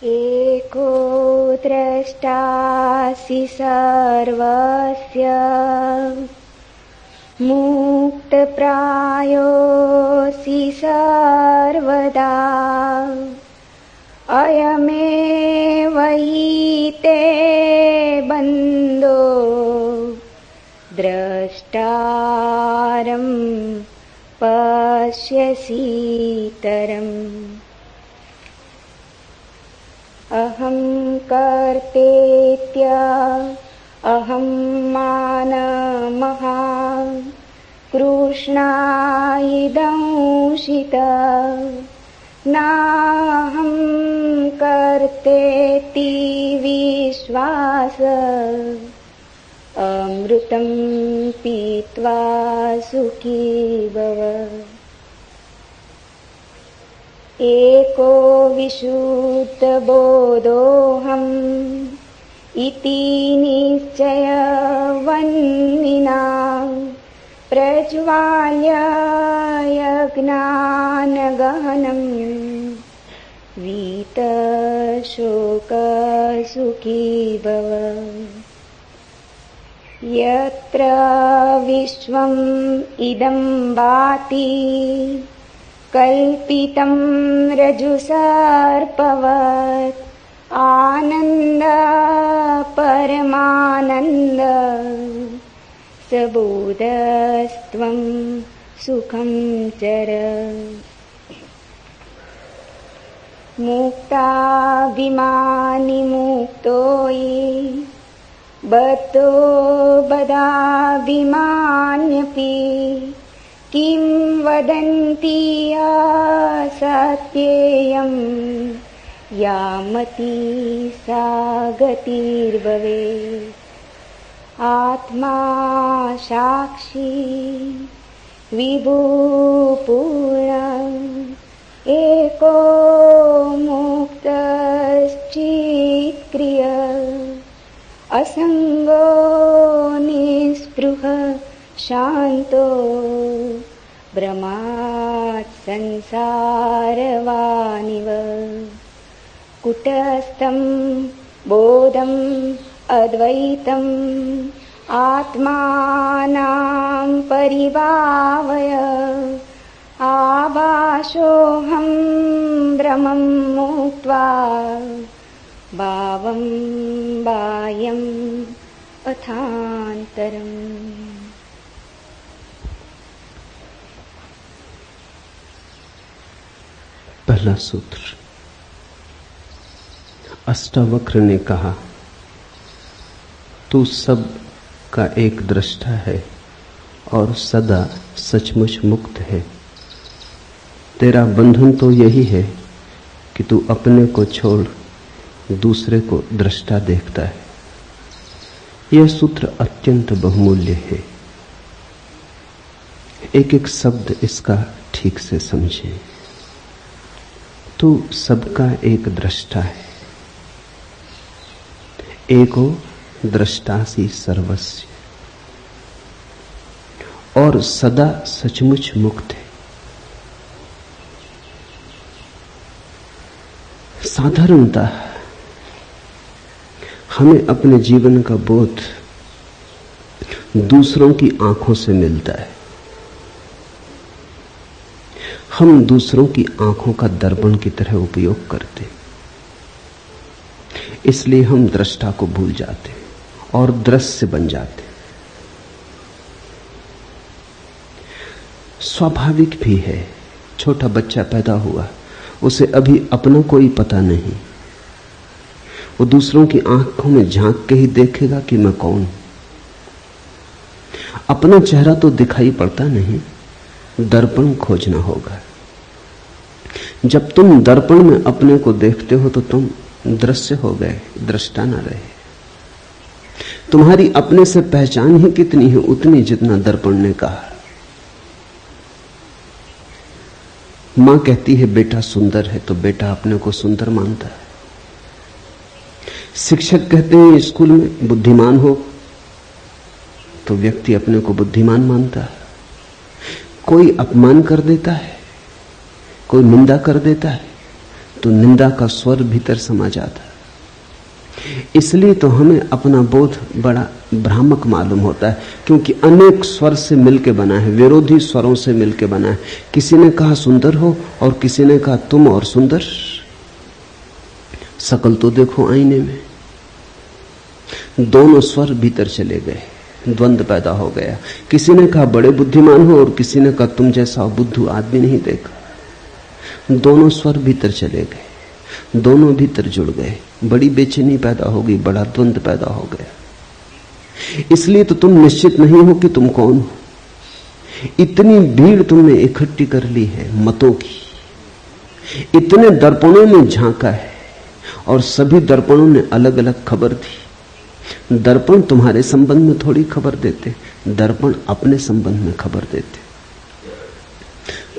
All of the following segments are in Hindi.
एको द्रष्टासि सर्वस्य मुक्तप्रायोऽसि सर्वदा अयमेव हि ते बन्धो द्रष्टारं पश्यसीतरम् अहं कर्तेत्य अहं मानमहा कृष्णायिदंशित नाहं कर्तेति विश्वास अमृतं पीत्वा सुखी भव। एको विशुद्धबोधोऽहम् इति निश्चयवन्निना प्रज्वाल्य यज्ञानगहनम् वीतशोकसुखी भव। यत्र विश्वम् इदं भाति कल्पितं रज्जुसर्पवत् आनन्द परमानन्द सबोधस्त्वं सुखं चर। मुक्ताभिमानी मुक्तो ये बद्धो बदाभिमान्यपि किं वदन्ति असत्येयं यामति सा गतिर्भवेत्। आत्मा साक्षी विभुपूर्ण एको मुक्तश्चित्क्रिय असंगो निस्पृह शांतो ब्रह्मात् संसारवानिव। कुटस्थं बोधम् अद्वैतम् आत्मानं परिभावय आभासोऽहं ब्रह्मं मुक्त्वा भावं बाह्यम् अथान्तरम्। पहला सूत्र। अष्टावक्र ने कहा, तू सब का एक दृष्टा है और सदा सचमुच मुक्त है। तेरा बंधन तो यही है कि तू अपने को छोड़ दूसरे को दृष्टा देखता है। यह सूत्र अत्यंत बहुमूल्य है। एक एक शब्द इसका ठीक से समझें। तू सबका एक दृष्टा है। एको दृष्टासि सर्वस्य, और सदा सचमुच मुक्त है। साधारणतः हमें अपने जीवन का बोध दूसरों की आंखों से मिलता है। हम दूसरों की आंखों का दर्पण की तरह उपयोग करते, इसलिए हम दृष्टा को भूल जाते और दृश्य बन जाते। स्वाभाविक भी है। छोटा बच्चा पैदा हुआ, उसे अभी अपना कोई पता नहीं। वो दूसरों की आंखों में झांक के ही देखेगा कि मैं कौन। अपना चेहरा तो दिखाई पड़ता नहीं, दर्पण खोजना होगा। जब तुम दर्पण में अपने को देखते हो तो तुम दृश्य हो गए, दृष्टा ना रहे। तुम्हारी अपने से पहचान ही कितनी है, उतनी जितना दर्पण ने कहा। मां कहती है बेटा सुंदर है, तो बेटा अपने को सुंदर मानता है। शिक्षक कहते हैं स्कूल में बुद्धिमान हो, तो व्यक्ति अपने को बुद्धिमान मानता है। कोई अपमान कर देता है, कोई निंदा कर देता है, तो निंदा का स्वर भीतर समा जाता है। इसलिए तो हमें अपना बोध बड़ा भ्रामक मालूम होता है, क्योंकि अनेक स्वर से मिलकर बना है, विरोधी स्वरों से मिलकर बना है। किसी ने कहा सुंदर हो और किसी ने कहा तुम और सुंदर। शकल तो देखो आईने में, दोनों स्वर भीतर चले गए, द्वंद्व पैदा हो गया। किसी ने कहा बड़े बुद्धिमान हो और किसी ने कहा तुम जैसा बुद्धू आदमी नहीं देखा। दोनों स्वर भीतर चले गए, दोनों भीतर जुड़ गए, बड़ी बेचैनी पैदा हो गई, बड़ा द्वंद्व पैदा हो गया। इसलिए तो तुम निश्चित नहीं हो कि तुम कौन हो। इतनी भीड़ तुमने इकट्ठी कर ली है मतों की, इतने दर्पणों में झांका है और सभी दर्पणों ने अलग अलग खबर दी। दर्पण तुम्हारे संबंध में थोड़ी खबर देते, दर्पण अपने संबंध में खबर देते।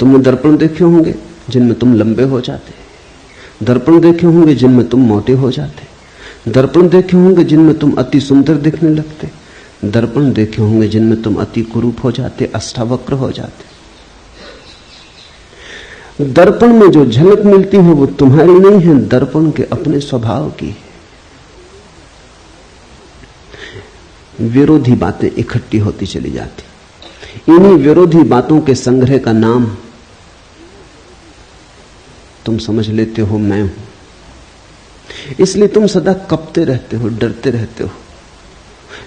तुमने दर्पण देखे होंगे जिनमें तुम लंबे हो जाते, दर्पण देखे होंगे जिनमें तुम मोटे हो जाते, दर्पण देखे होंगे जिनमें तुम अति सुंदर दिखने लगते, दर्पण देखे होंगे जिनमें तुम अति कुरूप हो जाते, अष्टावक्र हो जाते। दर्पण में जो झलक मिलती है वो तुम्हारी नहीं है, दर्पण के अपने स्वभाव की है। विरोधी बातें इकट्ठी होती चली जाती। इन्हीं विरोधी बातों के संग्रह का नाम तुम समझ लेते हो मैं हूं। इसलिए तुम सदा कपते रहते हो, डरते रहते हो।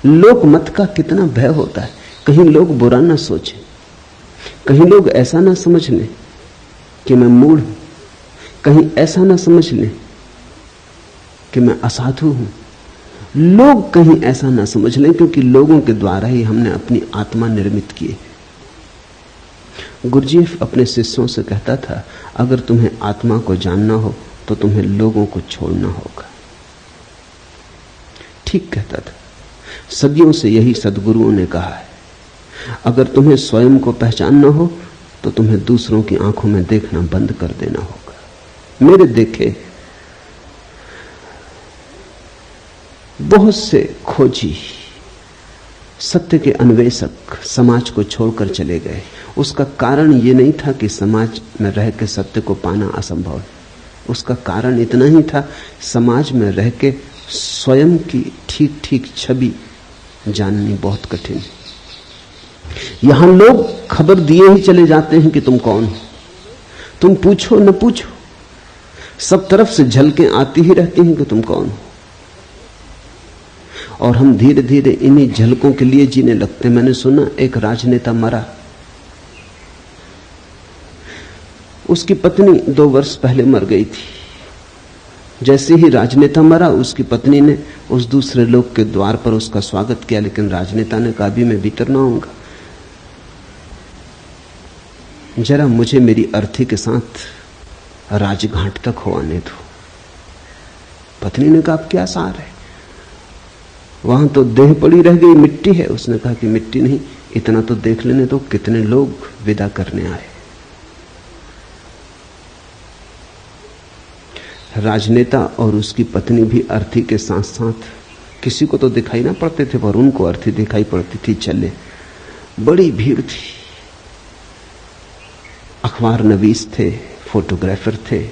लोक मत का कितना भय होता है। कहीं लोग बुरा ना सोचें, कहीं लोग ऐसा ना समझ लें कि मैं मूढ़ हूं, कहीं ऐसा ना समझ लें कि मैं असाधु हूं। लोग कहीं ऐसा ना समझ लें, क्योंकि लोगों के द्वारा ही हमने अपनी आत्मा निर्मित की है। गुरुजीएफ अपने शिष्यों से कहता था, अगर तुम्हें आत्मा को जानना हो तो तुम्हें लोगों को छोड़ना होगा। ठीक कहता था। सदियों से यही सद्गुरुओं ने कहा है। अगर तुम्हें स्वयं को पहचानना हो तो तुम्हें दूसरों की आंखों में देखना बंद कर देना होगा। मेरे देखे बहुत से खोजी, सत्य के अन्वेषक समाज को छोड़कर चले गए। उसका कारण यह नहीं था कि समाज में रह के सत्य को पाना असंभव है। उसका कारण इतना ही था, समाज में रह के स्वयं की ठीक ठीक छवि जाननी बहुत कठिन है। यहां लोग खबर दिए ही चले जाते हैं कि तुम कौन हो। तुम पूछो न पूछो, सब तरफ से झलकें आती ही रहती हैं कि तुम कौन हो। और हम धीरे धीरे इन्हीं झलकों के लिए जीने लगते। मैंने सुना एक राजनेता मरा, उसकी पत्नी 2 वर्ष पहले मर गई थी। जैसे ही राजनेता मरा, उसकी पत्नी ने उस दूसरे लोग के द्वार पर उसका स्वागत किया, लेकिन राजनेता ने कहा अभी मैं भीतर ना आऊंगा, जरा मुझे मेरी अर्थी के साथ राजघाट तक हो आने दो। पत्नी ने कहा अब क्या सार है, वहां तो देह पड़ी रह गई, मिट्टी है। उसने कहा कि मिट्टी नहीं, इतना तो देख लेने दो कितने लोग विदा करने आए। राजनेता और उसकी पत्नी भी अर्थी के साथ साथ, किसी को तो दिखाई ना पड़ते थे पर उनको अर्थी दिखाई पड़ती थी। चले, बड़ी भीड़ थी। अखबार नवीस थे, फोटोग्राफर थे,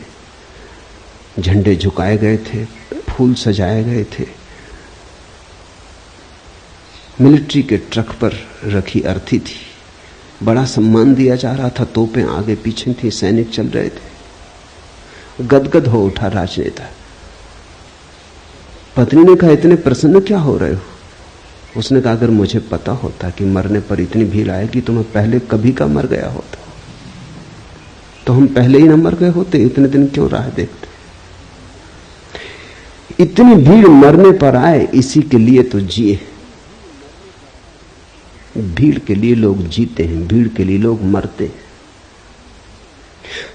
झंडे झुकाए गए थे, फूल सजाए गए थे। मिलिट्री के ट्रक पर रखी अर्थी थी, बड़ा सम्मान दिया जा रहा था। तोपें आगे पीछे थी, सैनिक चल रहे थे। गदगद हो उठा राजनेता। पत्नी ने कहा इतने प्रसन्न क्या हो रहे हो? उसने कहा अगर मुझे पता होता कि मरने पर इतनी भीड़ आएगी तो मैं पहले कभी का मर गया होता, तो हम पहले ही न मर गए होते, इतने दिन क्यों राह देखते। इतनी भीड़ मरने पर आए, इसी के लिए तो जिए। भीड़ के लिए लोग जीते हैं, भीड़ के लिए लोग मरते हैं।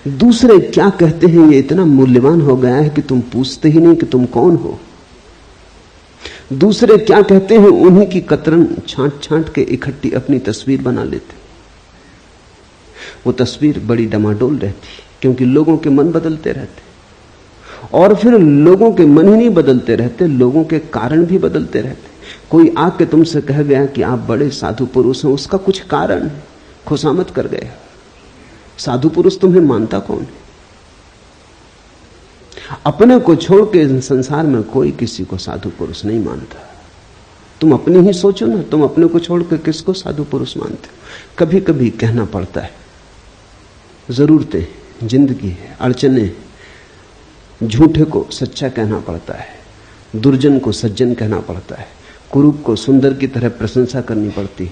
दूसरे क्या कहते हैं ये इतना मूल्यवान हो गया है कि तुम पूछते ही नहीं कि तुम कौन हो। दूसरे क्या कहते हैं उन्हीं की कतरन छांट छांट के इकट्ठी अपनी तस्वीर बना लेते। वो तस्वीर बड़ी डमाडोल रहती, क्योंकि लोगों के मन बदलते रहते। और फिर लोगों के मन ही नहीं बदलते रहते, लोगों के कारण भी बदलते रहते। कोई आके तुमसे कह गया कि आप बड़े साधु पुरुष हैं, उसका कुछ कारण है, खुशामद कर गया। साधु पुरुष तुम्हें मानता कौन है? अपने को छोड़ के इस संसार में कोई किसी को साधु पुरुष नहीं मानता। तुम अपनी ही सोचो ना, तुम अपने को छोड़ के किसको साधु पुरुष मानते हो? कभी कभी कहना पड़ता है, जरूरतें, जिंदगी है, अड़चने, झूठे को सच्चा कहना पड़ता है, दुर्जन को सज्जन कहना पड़ता है, कुरूप को सुंदर की तरह प्रशंसा करनी पड़ती,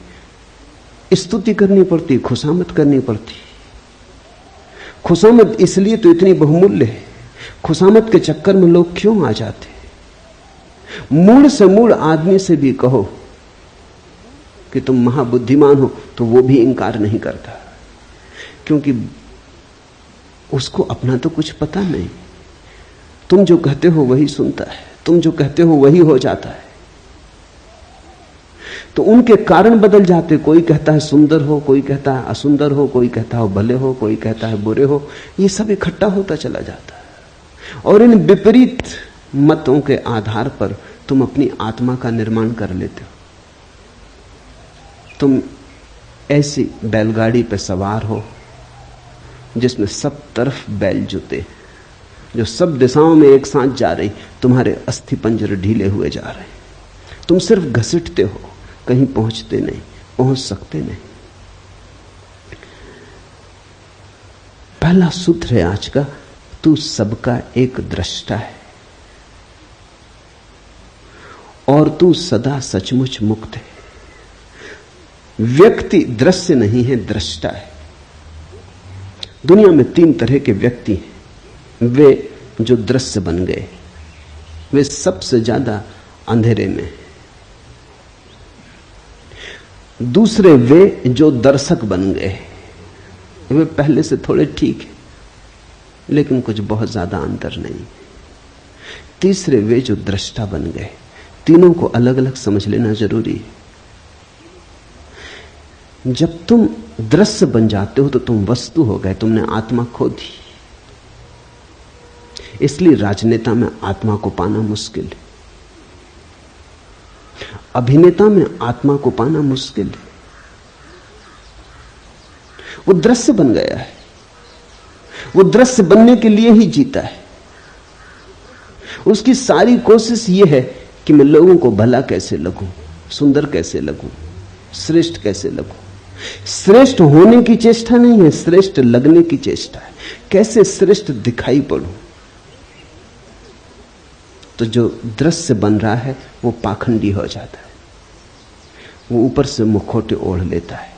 स्तुति करनी पड़ती, खुशामद करनी पड़ती। खुशामद इसलिए तो इतनी बहुमूल्य है। खुशामद के चक्कर में लोग क्यों आ जाते? मूल से मूल आदमी से भी कहो कि तुम महाबुद्धिमान हो तो वो भी इंकार नहीं करता, क्योंकि उसको अपना तो कुछ पता नहीं। तुम जो कहते हो वही सुनता है, तुम जो कहते हो वही हो जाता है। तो उनके कारण बदल जाते। कोई कहता है सुंदर हो, कोई कहता है असुंदर हो, कोई कहता है भले हो, कोई कहता है बुरे हो। ये सब इकट्ठा होता चला जाता है और इन विपरीत मतों के आधार पर तुम अपनी आत्मा का निर्माण कर लेते हो। तुम ऐसी बैलगाड़ी पर सवार हो जिसमें सब तरफ बैल जुते, जो सब दिशाओं में एक साथ जा रही। तुम्हारे अस्थि पंजर ढीले हुए जा रहे, तुम सिर्फ घसीटते हो, कहीं पहुंचते नहीं, पहुंच सकते नहीं। पहला सूत्र है आज का, तू सबका एक दृष्टा है और तू सदा सचमुच मुक्त है। व्यक्ति दृश्य नहीं है, दृष्टा है। दुनिया में 3 तरह के व्यक्ति हैं। वे जो दृश्य बन गए, वे सबसे ज्यादा अंधेरे में। दूसरे वे जो दर्शक बन गए, वे पहले से थोड़े ठीक है लेकिन कुछ बहुत ज्यादा अंतर नहीं। तीसरे वे जो दृष्टा बन गए। तीनों को अलग अलग समझ लेना जरूरी है। जब तुम दृश्य बन जाते हो तो तुम वस्तु हो गए, तुमने आत्मा खो दी। इसलिए राजनेता में आत्मा को पाना मुश्किल है, अभिनेता में आत्मा को पाना मुश्किल है। वो दृश्य बन गया है, वो दृश्य बनने के लिए ही जीता है। उसकी सारी कोशिश ये है कि मैं लोगों को भला कैसे लगूं, सुंदर कैसे लगूं, श्रेष्ठ कैसे लगूं। श्रेष्ठ होने की चेष्टा नहीं है, श्रेष्ठ लगने की चेष्टा है। कैसे श्रेष्ठ दिखाई पड़ूं। तो जो दृश्य बन रहा है वो पाखंडी हो जाता है। वो ऊपर से मुखौटे ओढ़ लेता है,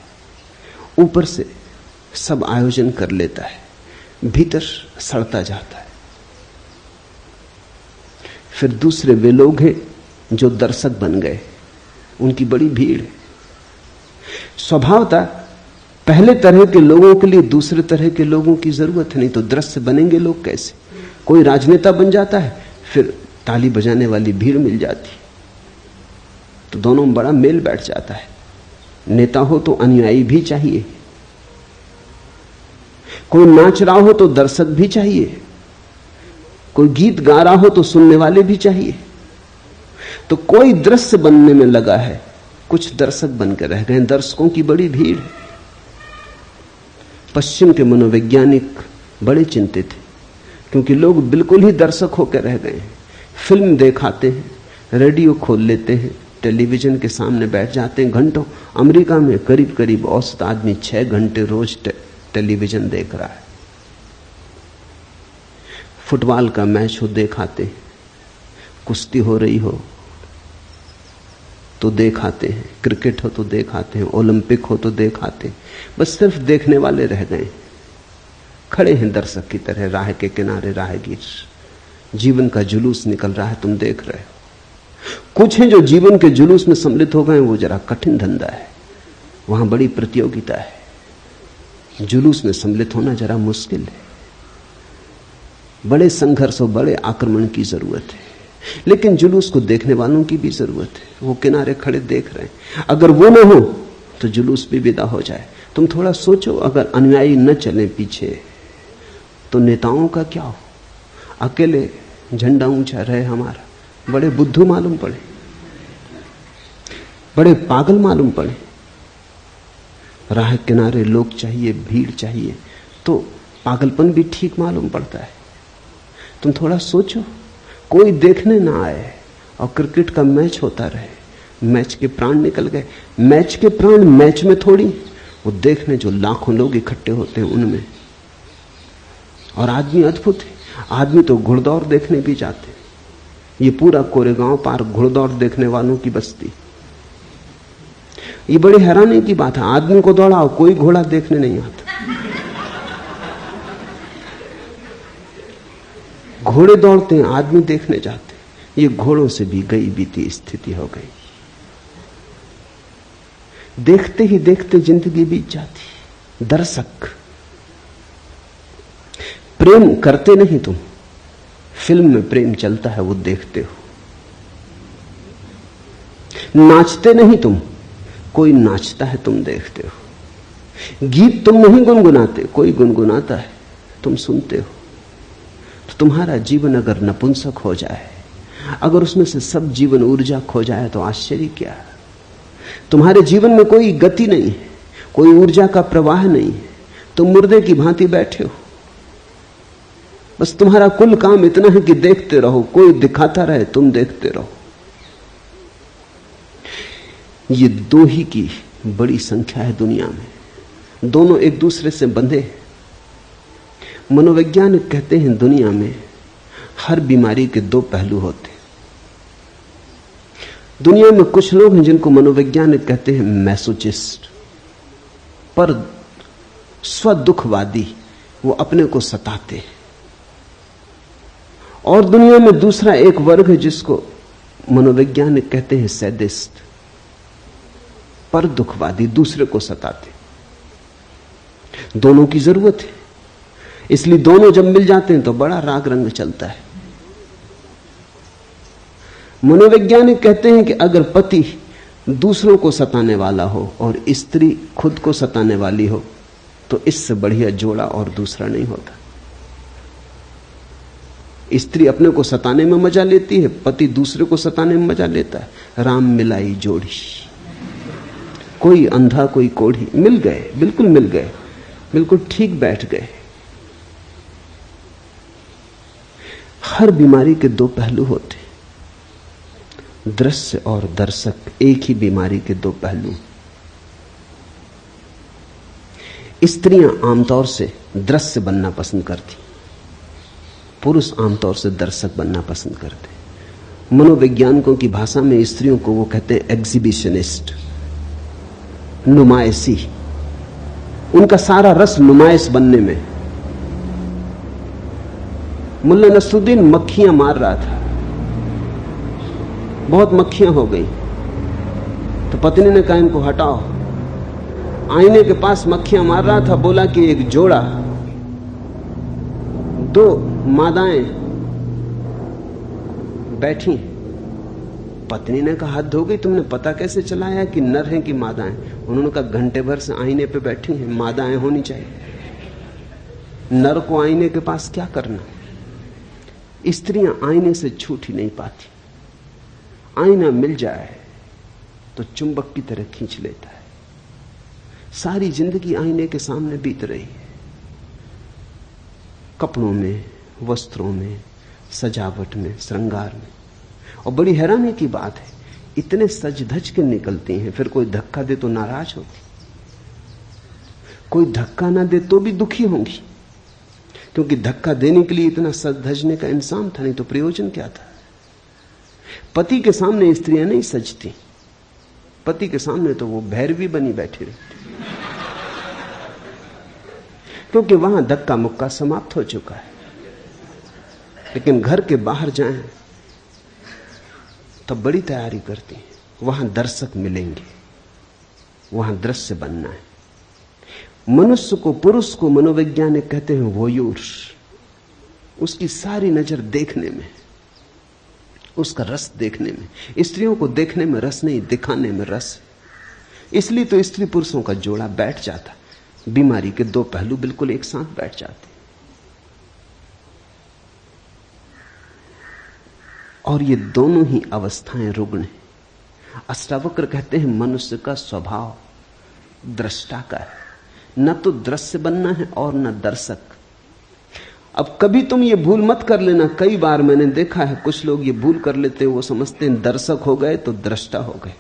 ऊपर से सब आयोजन कर लेता है, भीतर सड़ता जाता है। फिर दूसरे वे लोग हैं जो दर्शक बन गए, उनकी बड़ी भीड़ है। स्वभावतः पहले तरह के लोगों के लिए दूसरे तरह के लोगों की जरूरत है, नहीं तो दृश्य बनेंगे लोग कैसे। कोई राजनेता बन जाता है, फिर ताली बजाने वाली भीड़ मिल जाती, तो दोनों में बड़ा मेल बैठ जाता है। नेता हो तो अनुयायी भी चाहिए, कोई नाच रहा हो तो दर्शक भी चाहिए, कोई गीत गा रहा हो तो सुनने वाले भी चाहिए। तो कोई दृश्य बनने में लगा है, कुछ दर्शक बनकर रह गए। दर्शकों की बड़ी भीड़ है। पश्चिम के मनोवैज्ञानिक बड़े चिंतित थे, क्योंकि लोग बिल्कुल ही दर्शक होकर रह गए। फिल्म देखाते हैं, रेडियो खोल लेते हैं, टेलीविजन के सामने बैठ जाते हैं घंटों। अमेरिका में करीब करीब औसत आदमी 6 घंटे रोज टेलीविजन देख रहा है। फुटबॉल का मैच हो देखाते हैं, कुश्ती हो रही हो तो देखाते हैं, क्रिकेट हो तो देखाते हैं, ओलंपिक हो तो देखाते हैं। बस सिर्फ देखने वाले रह गए, खड़े हैं दर्शक की तरह राह के किनारे राहगीर। जीवन का जुलूस निकल रहा है, तुम देख रहे हो। कुछ हैं जो जीवन के जुलूस में सम्मिलित हो गए, वो जरा कठिन धंधा है, वहां बड़ी प्रतियोगिता है। जुलूस में सम्मिलित होना जरा मुश्किल है, बड़े संघर्ष और बड़े आक्रमण की जरूरत है। लेकिन जुलूस को देखने वालों की भी जरूरत है, वो किनारे खड़े देख रहे हैं। अगर वो ना हो तो जुलूस भी विदा हो जाए। तुम थोड़ा सोचो, अगर अनुयायी न चले पीछे तो नेताओं का क्या हो। अकेले झंडा ऊंचा रहे हमारा, बड़े बुद्धू मालूम पड़े, बड़े पागल मालूम पड़े। राह किनारे लोग चाहिए, भीड़ चाहिए, तो पागलपन भी ठीक मालूम पड़ता है। तुम थोड़ा सोचो, कोई देखने ना आए और क्रिकेट का मैच होता रहे, मैच के प्राण निकल गए। मैच के प्राण मैच में थोड़ी, वो देखने जो लाखों लोग इकट्ठे होते हैं उनमें। और आदमी अद्भुत है, आदमी तो घुड़दौड़ देखने भी जाते हैं। ये पूरा कोरेगांव पार्क घुड़दौड़ देखने वालों की बस्ती। ये बड़ी हैरानी की बात है, आदमी को दौड़ाओ, कोई घोड़ा देखने नहीं आता। घोड़े दौड़ते हैं, आदमी देखने जाते हैं। ये घोड़ों से भी गई बीती स्थिति हो गई। देखते ही देखते जिंदगी बीत जाती। दर्शक, प्रेम करते नहीं तुम, फिल्म में प्रेम चलता है वो देखते हो। नाचते नहीं तुम, कोई नाचता है तुम देखते हो। गीत तुम नहीं गुनगुनाते, कोई गुनगुनाता है तुम सुनते हो। तो तुम्हारा जीवन अगर नपुंसक हो जाए, अगर उसमें से सब जीवन ऊर्जा खो जाए तो आश्चर्य क्या है। तुम्हारे जीवन में कोई गति नहीं है, कोई ऊर्जा का प्रवाह नहीं है, तुम मुर्दे की भांति बैठे हो। बस तुम्हारा कुल काम इतना है कि देखते रहो, कोई दिखाता रहे तुम देखते रहो। ये दो ही की बड़ी संख्या है दुनिया में, दोनों एक दूसरे से बंधे हैं। मनोवैज्ञानिक कहते हैं दुनिया में हर बीमारी के दो पहलू होते हैं। दुनिया में कुछ लोग हैं जिनको मनोवैज्ञानिक कहते हैं मैसोचिस्ट, पर स्वदुखवादी, वो अपने को सताते हैं। और दुनिया में दूसरा एक वर्ग है जिसको मनोवैज्ञानिक कहते हैं सैडिस्ट, पर दुखवादी, दूसरे को सताते। दोनों की जरूरत है, इसलिए दोनों जब मिल जाते हैं तो बड़ा राग रंग चलता है। मनोवैज्ञानिक कहते हैं कि अगर पति दूसरों को सताने वाला हो और स्त्री खुद को सताने वाली हो तो इससे बढ़िया जोड़ा और दूसरा नहीं होता। स्त्री अपने को सताने में मजा लेती है, पति दूसरे को सताने में मजा लेता है। राम मिलाई जोड़ी, कोई अंधा कोई कोढ़ी, मिल गए, बिल्कुल मिल गए, बिल्कुल ठीक बैठ गए। हर बीमारी के दो पहलू होते, दृश्य और दर्शक, एक ही बीमारी के दो पहलू। स्त्रियां आमतौर से दृश्य बनना पसंद करती, पुरुष आमतौर से दर्शक बनना पसंद करते। मनोवैज्ञानिकों की भाषा में स्त्रियों को वो कहते हैं एग्जिबिशनिस्ट, नुमाइशी। उनका सारा रस नुमाइश बनने में। मुल्ला नसरुद्दीन मक्खियां मार रहा था, बहुत मक्खियां हो गई, तो पत्नी ने कहा इनको हटाओ। आईने के पास मक्खियां मार रहा था, बोला कि एक जोड़ा, दो मादाएं बैठी। पत्नी ने कहा हद हो गई, तुमने पता कैसे चलाया कि नर हैं कि मादाएं? उन्होंने कहा घंटे भर से आईने पे बैठी हैं, मादाएं होनी चाहिए। नर को आईने के पास क्या करना? स्त्रियां आईने से छूट ही नहीं पाती। आईना मिल जाए तो चुंबक की तरह खींच लेता है। सारी जिंदगी आईने के सामने बीत रही है, कपड़ों में, वस्त्रों में, सजावट में, श्रृंगार में। और बड़ी हैरानी की बात है, इतने सज धज के निकलती हैं, फिर कोई धक्का दे तो नाराज होती, कोई धक्का ना दे तो भी दुखी होंगी, क्योंकि धक्का देने के लिए इतना सज धजने का इंसान था, नहीं तो प्रयोजन क्या था। पति के सामने स्त्रियां नहीं सजती, पति के सामने तो वो भैरवी बनी बैठी रहती, क्योंकि वहां धक्का मुक्का समाप्त हो चुका है। लेकिन घर के बाहर जाएं तब बड़ी तैयारी करती हैं, वहां दर्शक मिलेंगे, वहां दृश्य बनना है। मनुष्य को, पुरुष को मनोवैज्ञानिक कहते हैं वोयूर। उसकी सारी नजर देखने में, उसका रस देखने में। स्त्रियों को देखने में रस नहीं, दिखाने में रस। इसलिए तो स्त्री पुरुषों का जोड़ा बैठ जाता, बीमारी के दो पहलू बिल्कुल एक साथ बैठ जाते। और ये दोनों ही अवस्थाएं रुग्ण हैं। अष्टावक्र कहते हैं मनुष्य का स्वभाव दृष्टा का है, न तो दृश्य बनना है और न दर्शक। अब कभी तुम ये भूल मत कर लेना, कई बार मैंने देखा है कुछ लोग ये भूल कर लेते हैं, वो समझते हैं दर्शक हो गए तो दृष्टा हो गए।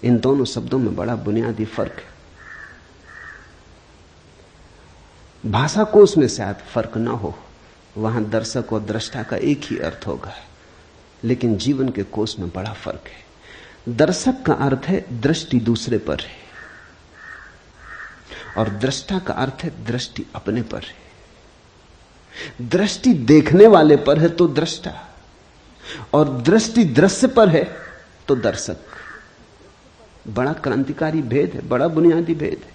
इन दोनों शब्दों में बड़ा बुनियादी फर्क है। भाषा कोश में शायद फर्क ना हो, वहां दर्शक और दृष्टा का एक ही अर्थ होगा, लेकिन जीवन के कोश में बड़ा फर्क है। दर्शक का अर्थ है दृष्टि दूसरे पर है, और दृष्टा का अर्थ है दृष्टि अपने पर है। दृष्टि देखने वाले पर है तो दृष्टा, और दृष्टि दृश्य पर है तो दर्शक। बड़ा क्रांतिकारी भेद है, बड़ा बुनियादी भेद है।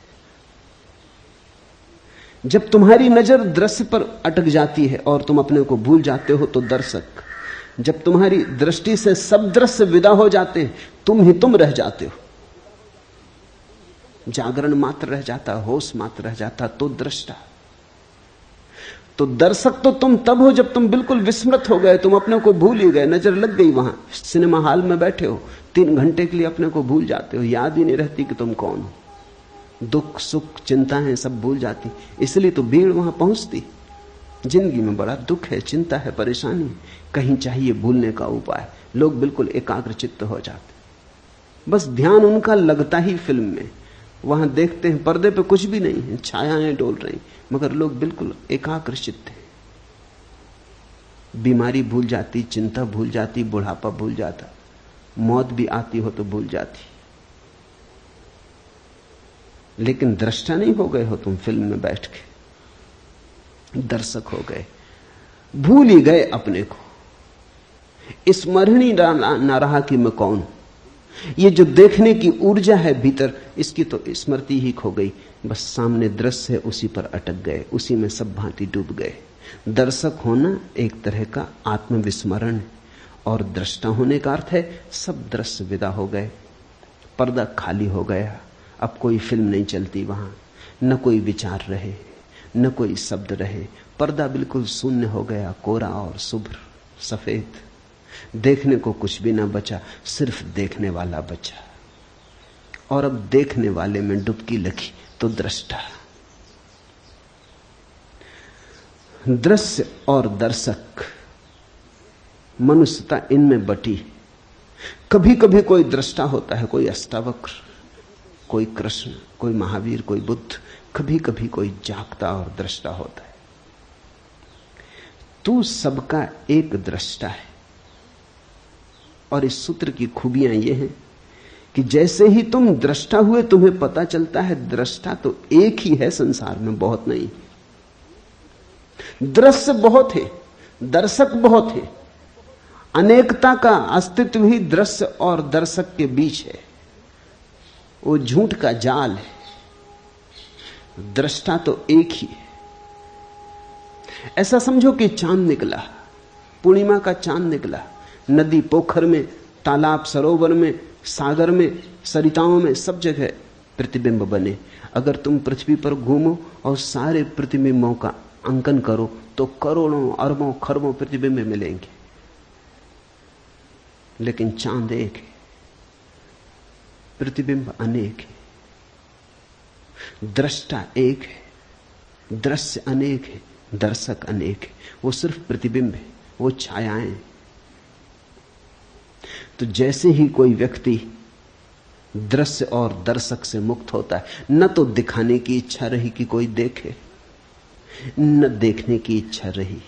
जब तुम्हारी नजर दृश्य पर अटक जाती है और तुम अपने को भूल जाते हो तो दर्शक। जब तुम्हारी दृष्टि से सब दृश्य विदा हो जाते हैं, तुम ही तुम रह जाते हो, जागरण मात्र रह जाता, होश मात्र रह जाता, तो दृष्टा। तो दर्शक तो तुम तब हो जब तुम बिल्कुल विस्मृत हो गए, तुम अपने को भूल ही गए, नजर लग गई। वहां सिनेमा हॉल में बैठे हो, 3 घंटे के लिए अपने को भूल जाते हो, याद ही नहीं रहती कि तुम कौन हो। दुख सुख चिंताएं सब भूल जाती, इसलिए तो भीड़ वहां पहुंचती। जिंदगी में बड़ा दुख है, चिंता है, परेशानी, कहीं चाहिए भूलने का उपाय। लोग बिल्कुल एकाग्र चित्त हो जाते, बस ध्यान उनका लगता ही फिल्म में। वहां देखते हैं पर्दे पे कुछ भी नहीं है, छायाएं डोल रही, मगर लोग बिल्कुल एकाग्र चित्त हैं। बीमारी भूल जाती, चिंता भूल जाती, बुढ़ापा भूल जाता, मौत भी आती हो तो भूल जाती। लेकिन दृष्टा नहीं हो गए हो तुम फिल्म में बैठ के, दर्शक हो गए, भूल ही गए अपने को। स्मरण ही ना रहा कि मैं कौन हूं। ये जो देखने की ऊर्जा है भीतर, इसकी तो स्मृति ही खो गई। बस सामने दृश्य है, उसी पर अटक गए, उसी में सब भांति डूब गए। दर्शक होना एक तरह का आत्मविस्मरण है, और दृष्टा होने का अर्थ है सब दृश्य विदा हो गए, पर्दा खाली हो गया, अब कोई फिल्म नहीं चलती वहां, न कोई विचार रहे, न कोई शब्द रहे, पर्दा बिल्कुल शून्य हो गया, कोरा और शुभ्र सफेद। देखने को कुछ भी ना बचा, सिर्फ देखने वाला बचा। और अब देखने वाले में डुबकी लगी तो दृष्टा। दृश्य और दर्शक, मनुष्यता इनमें बटी। कभी कभी कोई दृष्टा होता है, कोई अष्टावक्र, कोई कृष्ण, कोई महावीर, कोई बुद्ध। कभी कभी कोई जागता और दृष्टा होता है। तू सबका एक दृष्टा है। और इस सूत्र की खूबियां यह हैं कि जैसे ही तुम दृष्टा हुए, तुम्हें पता चलता है दृष्टा तो एक ही है संसार में, बहुत नहीं। दृश्य बहुत है, दर्शक बहुत है। अनेकता का अस्तित्व ही दृश्य और दर्शक के बीच है। वो झूठ का जाल है, दृष्टा तो एक ही है। ऐसा समझो कि चांद निकला, पूर्णिमा का चांद निकला, नदी पोखर में, तालाब सरोवर में, सागर में, सरिताओं में, सब जगह प्रतिबिंब बने। अगर तुम पृथ्वी पर घूमो और सारे प्रतिबिंबों का अंकन करो तो करोड़ों अरबों खरबों प्रतिबिंब मिलेंगे, लेकिन चांद एक है, प्रतिबिंब अनेक है। दृष्टा एक है, दृश्य अनेक है, दर्शक अनेक है। वो सिर्फ प्रतिबिंब है, वो छायाएं हैं। तो जैसे ही कोई व्यक्ति दृश्य और दर्शक से मुक्त होता है, न तो दिखाने की इच्छा रही कि कोई देखे, न देखने की इच्छा रही।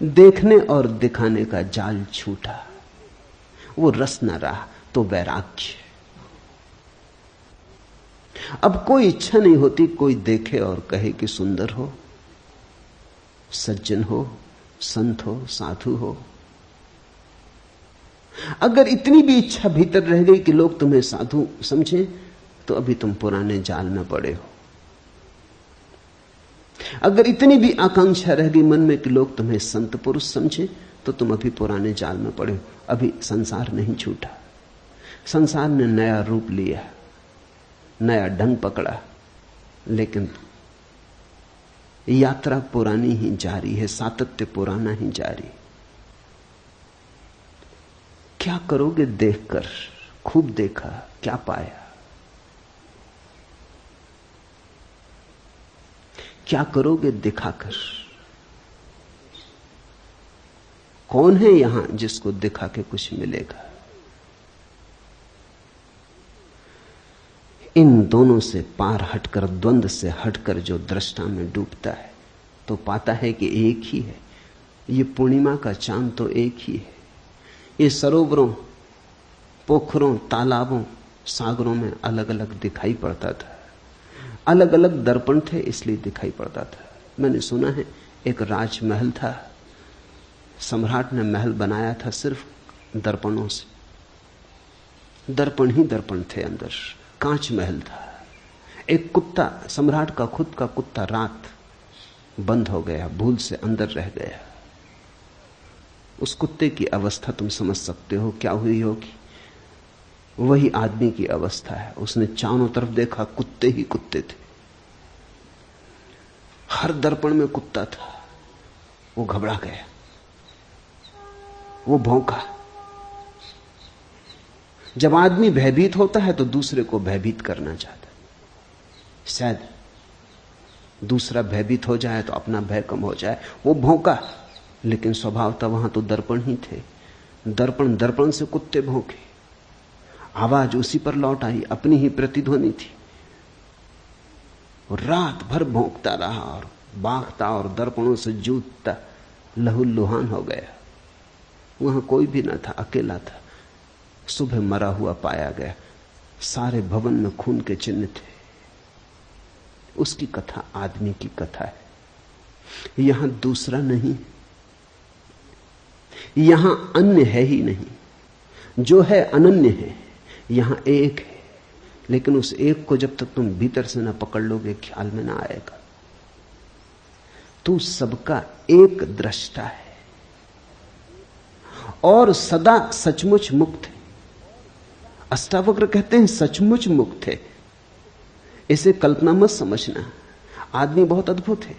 देखने और दिखाने का जाल छूटा, वो रस न रहा, तो वैराग्य। अब कोई इच्छा नहीं होती कोई देखे और कहे कि सुंदर हो, सज्जन हो, संत हो, साधु हो। अगर इतनी भी इच्छा भीतर रह गई कि लोग तुम्हें साधु समझें, तो अभी तुम पुराने जाल में पड़े हो। अगर इतनी भी आकांक्षा रह गई मन में कि लोग तुम्हें संत पुरुष समझें, तो तुम अभी पुराने जाल में पड़े हो। अभी संसार नहीं छूटा, संसार ने नया रूप लिया, नया ढंग पकड़ा, लेकिन यात्रा पुरानी ही जारी है, सातत्य पुराना ही जारी। क्या करोगे देखकर? खूब देखा, क्या पाया? क्या करोगे दिखाकर? कौन है यहां जिसको दिखा के कुछ मिलेगा? इन दोनों से पार हटकर, द्वंद्व से हटकर जो दृष्टा में डूबता है तो पाता है कि एक ही है। ये पूर्णिमा का चांद तो एक ही है। ये सरोवरों, पोखरों, तालाबों, सागरों में अलग अलग दिखाई पड़ता था। अलग अलग दर्पण थे इसलिए दिखाई पड़ता था। मैंने सुना है एक राजमहल था, सम्राट ने महल बनाया था सिर्फ दर्पणों से। दर्पण ही दर्पण थे अंदर, कांच महल था। एक कुत्ता, सम्राट का खुद का कुत्ता, रात बंद हो गया, भूल से अंदर रह गया। उस कुत्ते की अवस्था तुम समझ सकते हो क्या हुई होगी। वही आदमी की अवस्था है। उसने चारों तरफ देखा, कुत्ते ही कुत्ते थे। हर दर्पण में कुत्ता था। वो घबरा गया, वो भौंका। जब आदमी भयभीत होता है तो दूसरे को भयभीत करना चाहता है। शायद दूसरा भयभीत हो जाए तो अपना भय कम हो जाए। वो भौंका, लेकिन स्वभावतः वहां तो दर्पण ही थे। दर्पण दर्पण से कुत्ते भौंके, आवाज उसी पर लौट आई, अपनी ही प्रतिध्वनि थी। रात भर भौंकता रहा और बागता और दर्पणों से जूझता लहूलुहान हो गया। वहां कोई भी न था, अकेला था। सुबह मरा हुआ पाया गया। सारे भवन में खून के चिन्ह थे। उसकी कथा आदमी की कथा है। यहां दूसरा नहीं, यहां अन्य है ही नहीं। जो है अनन्य है। यहां एक है, लेकिन उस एक को जब तक तुम भीतर से न पकड़ लोगे ख्याल में ना आएगा। तू सबका एक दृष्टा है और सदा सचमुच मुक्त है। अष्टावक्र कहते हैं सचमुच मुक्त है। इसे कल्पना मत समझना। आदमी बहुत अद्भुत है।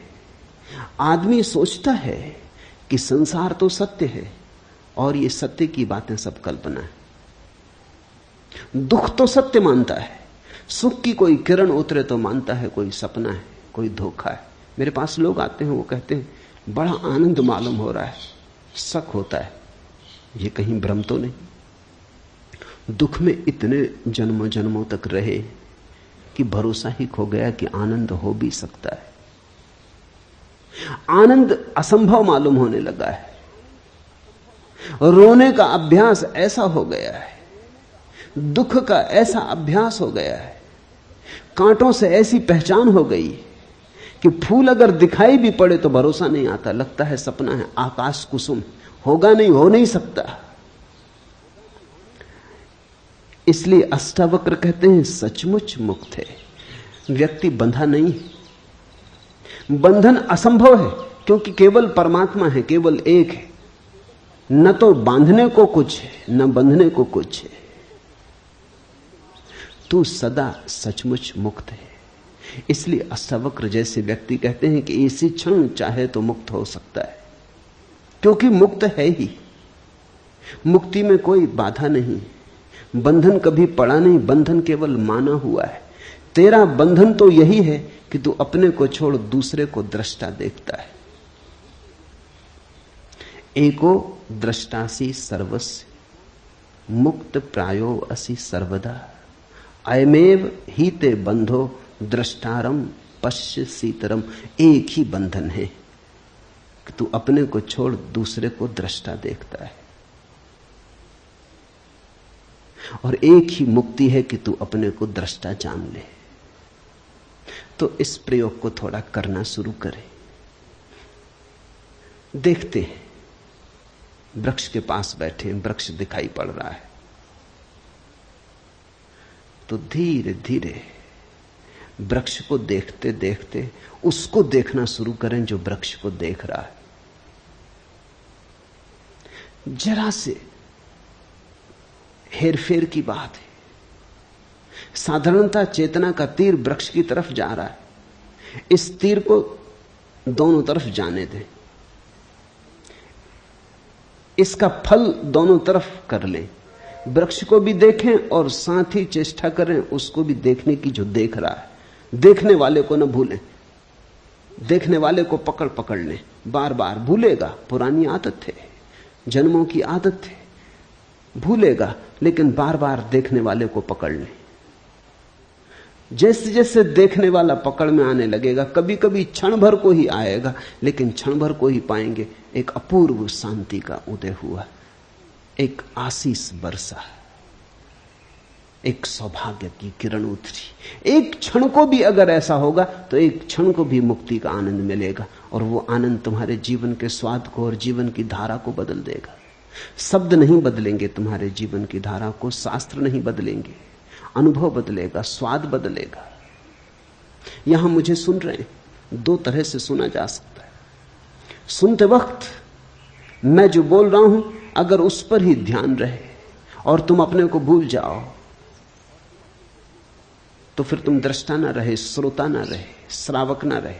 आदमी सोचता है कि संसार तो सत्य है और ये सत्य की बातें सब कल्पना है। दुख तो सत्य मानता है, सुख की कोई किरण उतरे तो मानता है कोई सपना है, कोई धोखा है। मेरे पास लोग आते हैं, वो कहते हैं बड़ा आनंद मालूम हो रहा है। शक होता है ये कहीं भ्रम तो नहीं। दुख में इतने जन्मों जन्मों तक रहे कि भरोसा ही खो गया कि आनंद हो भी सकता है। आनंद असंभव मालूम होने लगा है। रोने का अभ्यास ऐसा हो गया है, दुख का ऐसा अभ्यास हो गया है, कांटों से ऐसी पहचान हो गई कि फूल अगर दिखाई भी पड़े तो भरोसा नहीं आता, लगता है सपना है, आकाश कुसुम, होगा नहीं, हो नहीं सकता। इसलिए अष्टावक्र कहते हैं सचमुच मुक्त है। व्यक्ति बंधा नहीं है। बंधन असंभव है क्योंकि केवल परमात्मा है, केवल एक है। न तो बांधने को कुछ है, न बंधने को कुछ है। तू सदा सचमुच मुक्त है। इसलिए अष्टावक्र जैसे व्यक्ति कहते हैं कि इसी क्षण चाहे तो मुक्त हो सकता है, क्योंकि मुक्त है ही। मुक्ति में कोई बाधा नहीं, बंधन कभी पड़ा नहीं, बंधन केवल माना हुआ है। तेरा बंधन तो यही है कि तू अपने को छोड़ दूसरे को दृष्टा देखता है। एको दृष्टासी सर्वस्य मुक्त प्रायो असि सर्वदा अयमेव ही ते बंधो दृष्टारम पश्य सीतरम। एक ही बंधन है कि तू अपने को छोड़ दूसरे को दृष्टा देखता है, और एक ही मुक्ति है कि तू अपने को दृष्टा जान ले। तो इस प्रयोग को थोड़ा करना शुरू करें। देखते हैं, वृक्ष के पास बैठे हैं, वृक्ष दिखाई पड़ रहा है, तो धीरे धीरे वृक्ष को देखते देखते उसको देखना शुरू करें जो वृक्ष को देख रहा है। जरा से हेरफेर की बात है। साधारणता चेतना का तीर वृक्ष की तरफ जा रहा है। इस तीर को दोनों तरफ जाने दें, इसका फल दोनों तरफ कर लें। वृक्ष को भी देखें और साथ ही चेष्टा करें उसको भी देखने की जो देख रहा है। देखने वाले को न भूलें। देखने वाले को पकड़ पकड़ ले, बार बार भूलेगा, पुरानी आदत है, जन्मों की आदत है, भूलेगा, लेकिन बार बार देखने वाले को पकड़ ले। जैसे जैसे देखने वाला पकड़ में आने लगेगा, कभी कभी क्षण भर को ही आएगा, लेकिन क्षण भर को ही पाएंगे एक अपूर्व शांति का उदय हुआ, एक आशीष बरसा, एक सौभाग्य की किरण उतरी। एक क्षण को भी अगर ऐसा होगा तो एक क्षण को भी मुक्ति का आनंद मिलेगा, और वो आनंद तुम्हारे जीवन के स्वाद को और जीवन की धारा को बदल देगा। शब्द नहीं बदलेंगे तुम्हारे जीवन की धारा को, शास्त्र नहीं बदलेंगे, अनुभव बदलेगा, स्वाद बदलेगा। यहां मुझे सुन रहे हैं, दो तरह से सुना जा सकता है। सुनते वक्त मैं जो बोल रहा हूं अगर उस पर ही ध्यान रहे और तुम अपने को भूल जाओ तो फिर तुम दृष्टा ना रहे, श्रोता ना रहे, श्रावक ना रहे।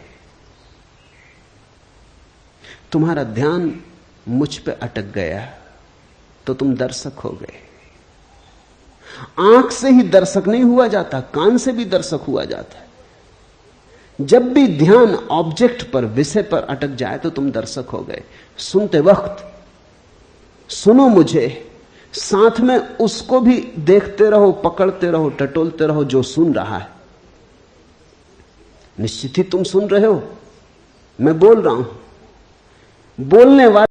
तुम्हारा ध्यान मुझ पे अटक गया तो तुम दर्शक हो गए। आंख से ही दर्शक नहीं हुआ जाता, कान से भी दर्शक हुआ जाता है। जब भी ध्यान ऑब्जेक्ट पर, विषय पर अटक जाए तो तुम दर्शक हो गए। सुनते वक्त सुनो मुझे, साथ में उसको भी देखते रहो, पकड़ते रहो, टटोलते रहो जो सुन रहा है। निश्चित ही तुम सुन रहे हो, मैं बोल रहा हूं। बोलने वाला